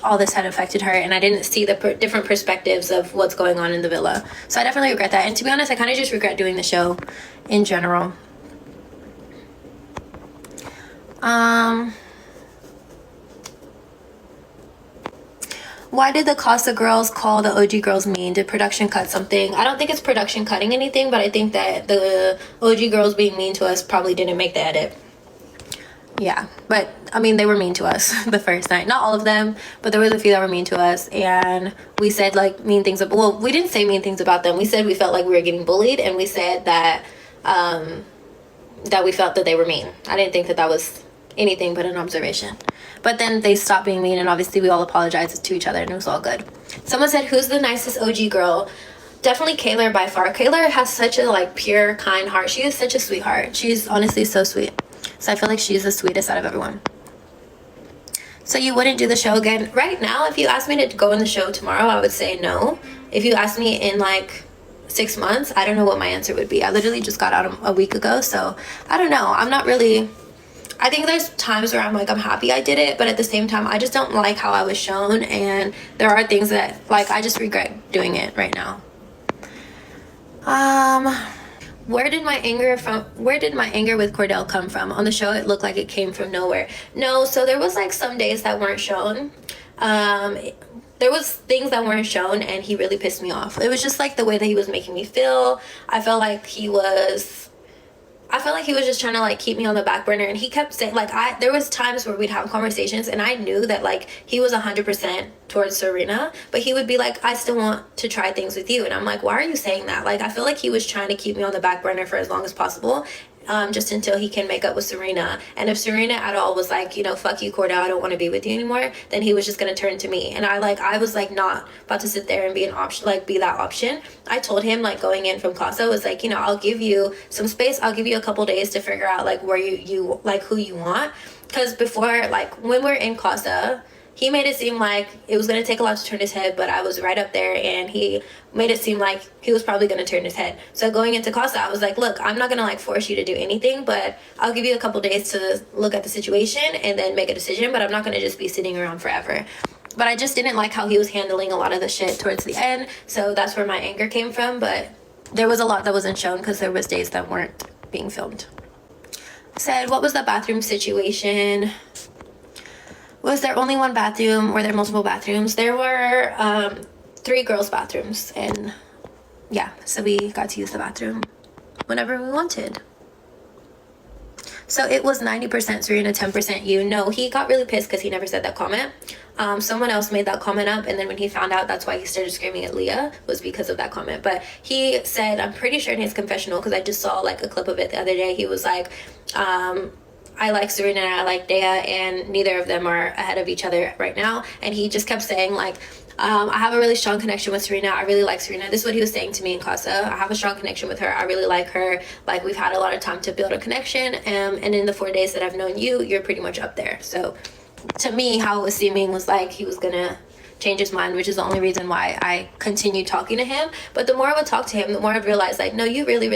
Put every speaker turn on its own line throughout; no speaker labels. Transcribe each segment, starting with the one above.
all this had affected her, and I didn't see the different perspectives of what's going on in the villa. So I definitely regret that. And to be honest, I kind of just regret doing the show in general. Why did the Casa girls call the OG girls mean? Did production cut something? I don't think it's production cutting anything, but I think that the OG girls being mean to us probably didn't make the edit. Yeah, but I mean, they were mean to us the first night. Not all of them, but there was a few that were mean to us, and we said like mean things. Well, we didn't say mean things about them. We said we felt like we were getting bullied, and we said that that we felt that they were mean. I didn't think that that was anything but an observation. But then they stopped being mean, and obviously we all apologized to each other, and it was all good. Someone said, who's the nicest OG girl? Definitely Kayla by far. Kayla has such a like pure, kind heart. She is such a sweetheart. She's honestly so sweet. So I feel like she's the sweetest out of everyone. So you wouldn't do the show again? Right now, if you asked me to go in the show tomorrow, I would say no. If you asked me in like 6 months, I don't know what my answer would be. I literally just got out a week ago, so I don't know. I'm not really... I think there's times where I'm like, I'm happy I did it, but at the same time, I just don't like how I was shown, and there are things that, like, I just regret doing it right now. Where did my anger with Kordell come from? On the show, it looked like it came from nowhere. No, so there was, like, some days that weren't shown. There was things that weren't shown, and he really pissed me off. It was just, like, the way that he was making me feel. I felt like he was just trying to like keep me on the back burner, and he kept saying like there was times where we'd have conversations and I knew that like he was 100% towards Serena, but he would be like, I still want to try things with you, and I'm like, why are you saying that? Like, I feel like he was trying to keep me on the back burner for as long as possible, just until he can make up with Serena. And if Serena at all was like, you know, fuck you, Kordell, I don't want to be with you anymore, then he was just gonna turn to me. And I was like not about to sit there and be an option, like be that option. I told him like going in from Casa was like, you know, I'll give you some space, I'll give you a couple days to figure out like where you like who you want. Because before, like when we're in Casa, he made it seem like it was going to take a lot to turn his head, but I was right up there, and he made it seem like he was probably going to turn his head. So going into Casa, I was like, look, I'm not going to like force you to do anything, but I'll give you a couple days to look at the situation and then make a decision, but I'm not going to just be sitting around forever. But I just didn't like how he was handling a lot of the shit towards the end, so that's where my anger came from. But there was a lot that wasn't shown because there was days that weren't being filmed. Said, what was the bathroom situation? Was there only one bathroom? Were there multiple bathrooms? There were 3 girls' bathrooms, and yeah, so we got to use the bathroom whenever we wanted. So it was 90% Serena, 10% you. No, he got really pissed because he never said that comment. Someone else made that comment up, and then when he found out that's why he started screaming at Leah, was because of that comment. But he said, I'm pretty sure in his confessional, because I just saw like a clip of it the other day, he was like, I like Serena and I like Daia, and neither of them are ahead of each other right now. And he just kept saying like, I have a really strong connection with Serena. I really like Serena. This is what he was saying to me in Casa. I have a strong connection with her. I really like her. Like, we've had a lot of time to build a connection. And in the 4 days that I've known you, you're pretty much up there. So to me, how it was seeming was like he was gonna change his mind, which is the only reason why I continued talking to him. But the more I would talk to him, the more I'd realize like, no, you really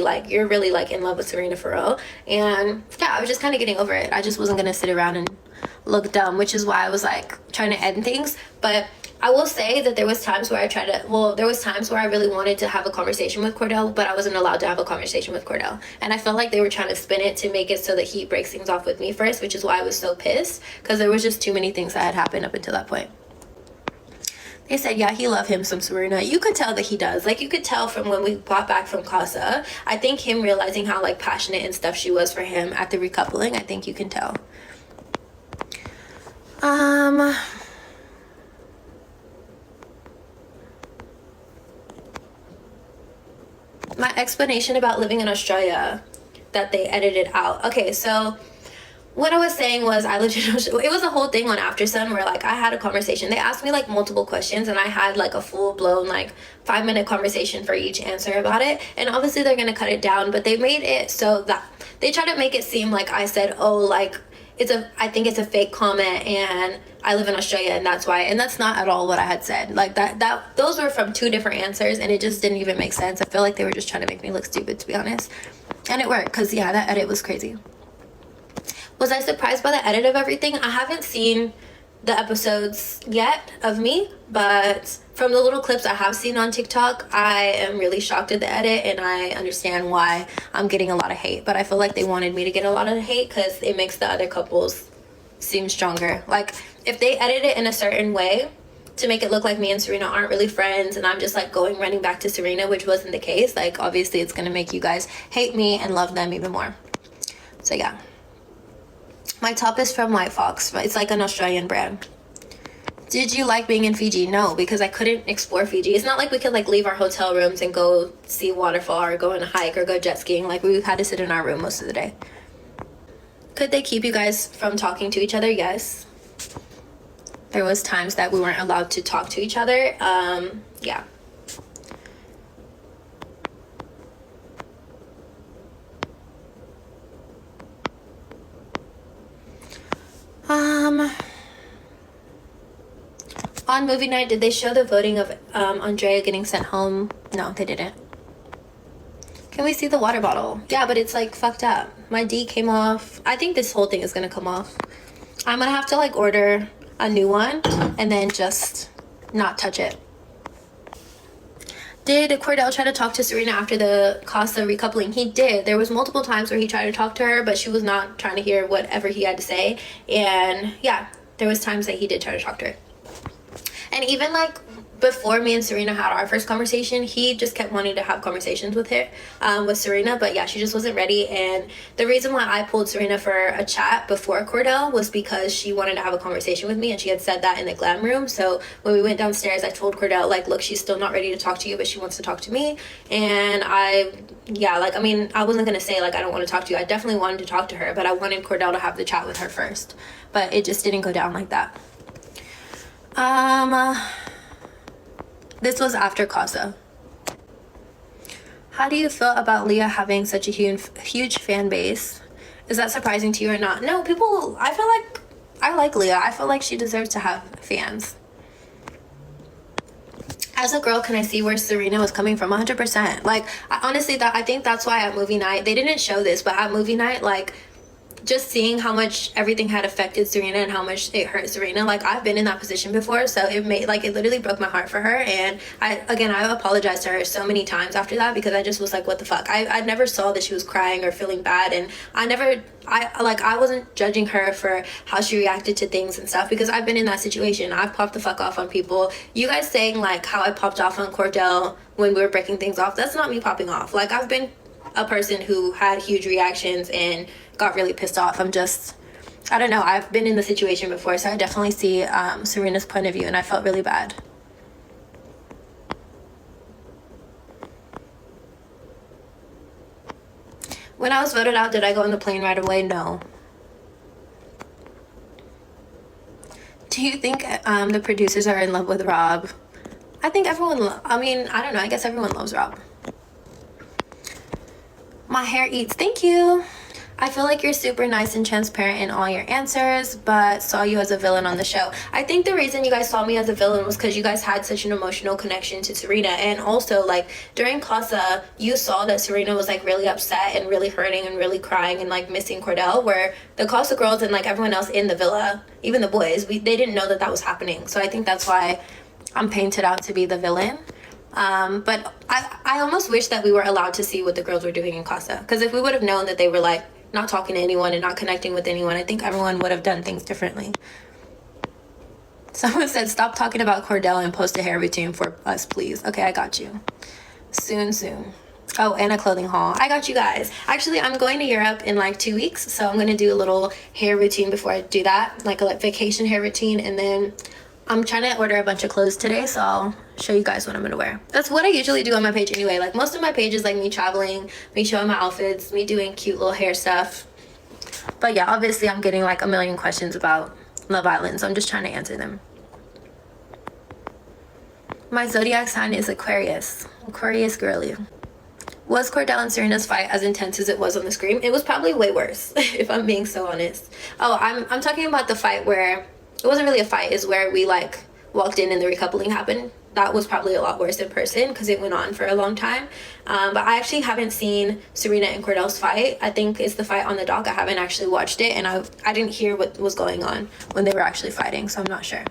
like, you're really like in love with Serena for real. And yeah, I was just kind of getting over it. I just wasn't gonna sit around and look dumb, which is why I was like trying to end things. But I will say that there was times where there was times where I really wanted to have a conversation with Kordell, but I wasn't allowed to have a conversation with Kordell. And I felt like they were trying to spin it to make it so that he breaks things off with me first, which is why I was so pissed, because there was just too many things that had happened up until that point. They said, yeah, he loved him some Serena. You could tell that he does. Like, you could tell from when we got back from Casa. I think him realizing how, like, passionate and stuff she was for him at the recoupling, I think you can tell. My explanation about living in Australia that they edited out. Okay, so what I was saying was I lived in Australia. It was a whole thing on AfterSun where like I had a conversation. They asked me like multiple questions, and I had like a full-blown like 5-minute conversation for each answer about it. And obviously they're gonna cut it down, but they made it so that they try to make it seem like I said, oh, like I think it's a fake comment and I live in Australia and that's why. And that's not at all what I had said. Like those were from 2 different answers, and it just didn't even make sense. I feel like they were just trying to make me look stupid, to be honest. And it worked, because yeah, that edit was crazy. Was I surprised by the edit of everything? I haven't seen the episodes yet of me, but from the little clips I have seen on TikTok, I am really shocked at the edit, and I understand why I'm getting a lot of hate. But I feel like they wanted me to get a lot of hate because it makes the other couples seem stronger. Like, if they edit it in a certain way to make it look like me and Serena aren't really friends and I'm just like running back to Serena, which wasn't the case, like obviously it's gonna make you guys hate me and love them even more. So yeah, my top is from White Fox. It's like an Australian brand. Did you like being in Fiji? No, because I couldn't explore Fiji. It's not like we could like leave our hotel rooms and go see a waterfall or go on a hike or go jet skiing. Like, we had to sit in our room most of the day. Could they keep you guys from talking to each other? Yes. There was times that we weren't allowed to talk to each other. Yeah. On movie night, did they show the voting of Andrea getting sent home? No, they didn't. Can we see the water bottle? Yeah, but it's like fucked up. My D came off. I think this whole thing is gonna come off. I'm gonna have to like order a new one and then just not touch it. Did Kordell try to talk to Serena after the Casa recoupling? He did. There was multiple times where he tried to talk to her, but she was not trying to hear whatever he had to say. And yeah, there was times that he did try to talk to her. And even like before me and Serena had our first conversation, he just kept wanting to have conversations with her, with Serena. But yeah, she just wasn't ready. And the reason why I pulled Serena for a chat before Kordell was because she wanted to have a conversation with me, and she had said that in the glam room. So when we went downstairs, I told Kordell, like, look, she's still not ready to talk to you, but she wants to talk to me. And I wasn't gonna say like I don't want to talk to you. I definitely wanted to talk to her, but I wanted Kordell to have the chat with her first. But it just didn't go down like that. This was after Casa. How do you feel about Leah having such a huge fan base? Is that surprising to you or not? No, I feel like I like Leah. I feel like she deserves to have fans. As a girl, can I see where Serena was coming from? 100%. Like, I think that's why at movie night, they didn't show this, but at movie night, like, just seeing how much everything had affected Serena and how much it hurt Serena, like, I've been in that position before, so it literally broke my heart for her. And I apologized to her so many times after that, because I just was like, what the fuck. I never saw that she was crying or feeling bad, and I wasn't judging her for how she reacted to things and stuff, because I've been in that situation. I've popped the fuck off on people. You guys saying like how I popped off on Kordell when we were breaking things off, that's not me popping off. Like, I've been a person who had huge reactions and got really pissed off. I don't know, I've been in the situation before, so I definitely see Serena's point of view, and I felt really bad. When I was voted out, did I go on the plane right away? No. Do you think the producers are in love with Rob? I think everyone, I don't know, I guess everyone loves Rob. My hair eats. Thank you. I feel like you're super nice and transparent in all your answers, but saw you as a villain on the show. I think the reason you guys saw me as a villain was because you guys had such an emotional connection to Serena. And also, like, during Casa, you saw that Serena was like really upset and really hurting and really crying and like missing Kordell, where the Casa girls and like everyone else in the villa, even the boys, they didn't know that was happening. So I think that's why I'm painted out to be the villain. But I almost wish that we were allowed to see what the girls were doing in Casa, because if we would have known that they were like not talking to anyone and not connecting with anyone, I think everyone would have done things differently. Someone said, stop talking about Kordell and post a hair routine for us, please. Okay, I got you. Soon. Oh, and a clothing haul. I got you guys. Actually, I'm going to Europe in like 2 weeks, so I'm going to do a little hair routine before I do that, like a vacation hair routine, and then I'm trying to order a bunch of clothes today, so I'll show you guys what I'm gonna wear. That's what I usually do on my page anyway. Like, most of my page is like me traveling, me showing my outfits, me doing cute little hair stuff. But yeah, obviously I'm getting like a million questions about Love Island, so I'm just trying to answer them. My zodiac sign is Aquarius. Aquarius girly. Was Kordell and Serena's fight as intense as it was on the screen? It was probably way worse, if I'm being so honest. Oh, I'm talking about the fight where it wasn't really a fight, is where we like walked in and the recoupling happened. that was probably a lot worse in person because it went on for a long time. But I actually haven't seen Serena and Kordell's fight. I think it's the fight on the dock. I haven't actually watched it, and I didn't hear what was going on when they were actually fighting, so I'm not sure.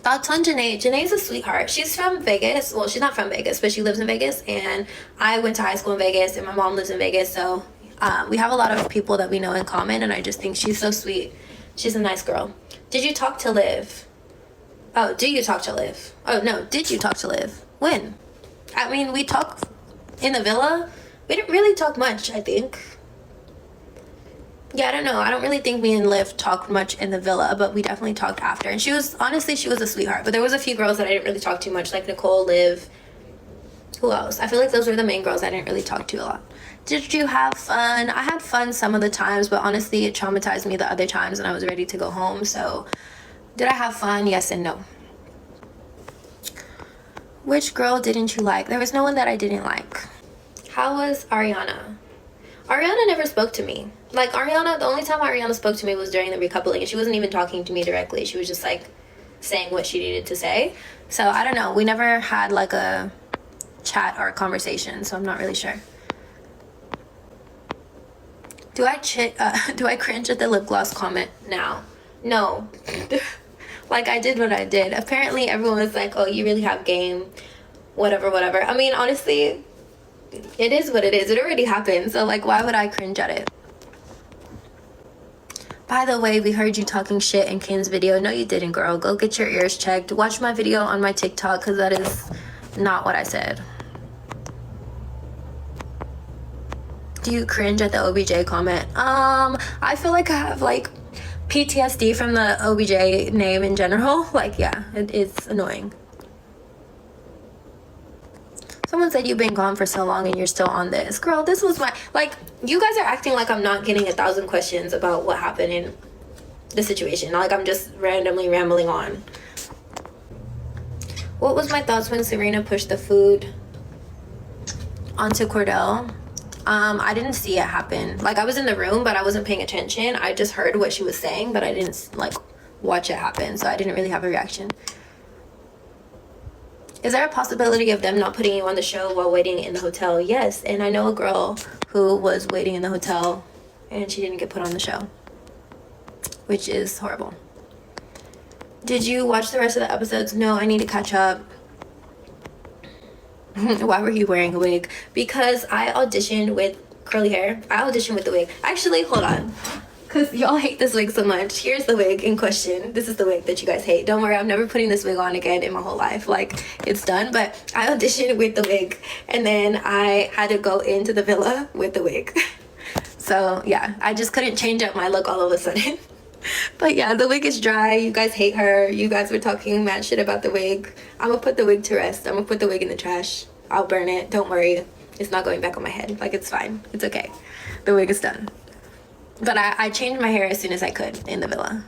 Thoughts on Janae? Janae's a sweetheart. She's from Vegas. Well, she's not from Vegas, but she lives in Vegas, and I went to high school in Vegas, and my mom lives in Vegas, so we have a lot of people that we know in common, and I just think she's so sweet. She's a nice girl. Did you talk to Liv? Oh, do you talk to Liv? Oh, no, did you talk to Liv? When? I mean, we talked in the villa. We didn't really talk much, I think. Yeah, I don't know. I don't really think me and Liv talked much in the villa, but we definitely talked after. And she was a sweetheart. But there was a few girls that I didn't really talk to much, like Nicole, Liv. Who else? I feel like those were the main girls I didn't really talk to a lot. Did you have fun? I had fun some of the times, but honestly, it traumatized me the other times, and I was ready to go home. So, did I have fun? Yes and no. Which girl didn't you like? There was no one that I didn't like. How was Ariana? Ariana never spoke to me. Like, Ariana, the only time Ariana spoke to me was during the recoupling, and she wasn't even talking to me directly. She was just, like, saying what she needed to say. So, I don't know. We never had, like, a chat or a conversation, so I'm not really sure. Do I cringe at the lip gloss comment now? No. Like, I did what I did. Apparently, everyone was like, oh, you really have game. Whatever, whatever. I mean, honestly, it is what it is. It already happened. So, like, why would I cringe at it? By the way, we heard you talking shit in Kim's video. No, you didn't, girl. Go get your ears checked. Watch my video on my TikTok, because that is not what I said. Do you cringe at the OBJ comment? I feel like I have, like, PTSD from the OBJ name in general. Like, yeah, it's annoying. Someone said you've been gone for so long and you're still on this. Girl, this was my... Like, you guys are acting like I'm not getting 1,000 questions about what happened in the situation. Like, I'm just randomly rambling on. What was my thoughts when Serena pushed the food onto Kordell? I didn't see it happen. Like, I was in the room, but I wasn't paying attention. I just heard what she was saying, but I didn't, like, watch it happen. So I didn't really have a reaction. Is there a possibility of them not putting you on the show while waiting in the hotel? Yes, and I know a girl who was waiting in the hotel and she didn't get put on the show, which is horrible. Did you watch the rest of the episodes? No, I need to catch up. Why were you wearing a wig? Because I auditioned with curly hair. I auditioned with the wig. Actually, hold on. Because y'all hate this wig so much. Here's the wig in question. This is the wig that you guys hate. Don't worry, I'm never putting this wig on again in my whole life. Like, it's done. But I auditioned with the wig. And then I had to go into the villa with the wig. So, yeah. I just couldn't change up my look all of a sudden. But yeah, the wig is dry. You guys hate her. You guys were talking mad shit about the wig. I'm gonna put the wig to rest. I'm gonna put the wig in the trash. I'll burn it. Don't worry. It's not going back on my head. Like, it's fine. It's okay. The wig is done. But I changed my hair as soon as I could in the villa.